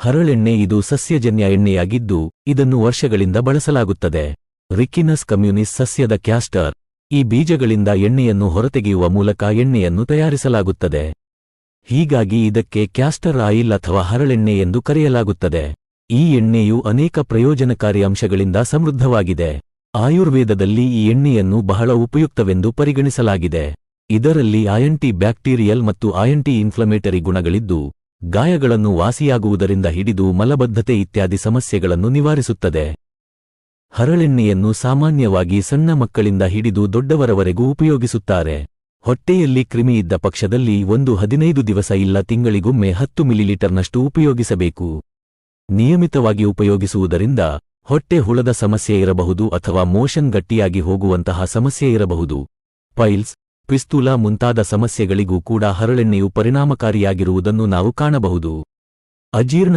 ಹರಳೆಣ್ಣೆ ಇದು ಸಸ್ಯಜನ್ಯ ಎಣ್ಣೆಯಾಗಿದ್ದು ಇದನ್ನು ವರ್ಷಗಳಿಂದ ಬಳಸಲಾಗುತ್ತದೆ. ರಿಕಿನಸ್ ಕಮ್ಯುನಿಸ್ ಸಸ್ಯದ ಕ್ಯಾಸ್ಟರ್ ಈ ಬೀಜಗಳಿಂದ ಎಣ್ಣೆಯನ್ನು ಹೊರತೆಗೆಯುವ ಮೂಲಕ ಎಣ್ಣೆಯನ್ನು ತಯಾರಿಸಲಾಗುತ್ತದೆ. ಹೀಗಾಗಿ ಇದಕ್ಕೆ ಕ್ಯಾಸ್ಟರ್ ಆಯಿಲ್ ಅಥವಾ ಹರಳೆಣ್ಣೆ ಎಂದು ಕರೆಯಲಾಗುತ್ತದೆ. ಈ ಎಣ್ಣೆಯು ಅನೇಕ ಪ್ರಯೋಜನಕಾರಿ ಅಂಶಗಳಿಂದ ಸಮೃದ್ಧವಾಗಿದೆ. ಆಯುರ್ವೇದದಲ್ಲಿ ಈ ಎಣ್ಣೆಯನ್ನು ಬಹಳ ಉಪಯುಕ್ತವೆಂದು ಪರಿಗಣಿಸಲಾಗಿದೆ. ಇದರಲ್ಲಿ ಆಂಟಿ ಬ್ಯಾಕ್ಟೀರಿಯಲ್ ಮತ್ತು ಆಂಟಿ ಇನ್ಫ್ಲಮೇಟರಿ ಗುಣಗಳಿದ್ದು ಗಾಯಗಳನ್ನು ವಾಸಿಯಾಗುವುದರಿಂದ ಹಿಡಿದು ಮಲಬದ್ಧತೆ ಇತ್ಯಾದಿ ಸಮಸ್ಯೆಗಳನ್ನು ನಿವಾರಿಸುತ್ತದೆ. ಹರಳೆಣ್ಣೆಯನ್ನು ಸಾಮಾನ್ಯವಾಗಿ ಸಣ್ಣ ಮಕ್ಕಳಿಂದ ಹಿಡಿದು ದೊಡ್ಡವರವರೆಗೂ ಉಪಯೋಗಿಸುತ್ತಾರೆ. ಹೊಟ್ಟೆಯಲ್ಲಿ ಕ್ರಿಮಿ ಇದ್ದ ಪಕ್ಷದಲ್ಲಿ 15 ದಿವಸ ಇಲ್ಲ ತಿಂಗಳಿಗೊಮ್ಮೆ 10 ಮಿಲಿಲೀಟರ್ನಷ್ಟು ಉಪಯೋಗಿಸಬೇಕು. ನಿಯಮಿತವಾಗಿ ಉಪಯೋಗಿಸುವುದರಿಂದ ಹೊಟ್ಟೆ ಹುಳದ ಸಮಸ್ಯೆ ಇರಬಹುದು ಅಥವಾ ಮೋಷನ್ ಗಟ್ಟಿಯಾಗಿ ಹೋಗುವಂತಹ ಸಮಸ್ಯೆ ಇರಬಹುದು. ಪೈಲ್ಸ್, ಪಿಸ್ತೂಲ ಮುಂತಾದ ಸಮಸ್ಯೆಗಳಿಗೂ ಕೂಡ ಹರಳೆಣ್ಣೆಯು ಪರಿಣಾಮಕಾರಿಯಾಗಿರುವುದನ್ನು ನಾವು ಕಾಣಬಹುದು. ಅಜೀರ್ಣ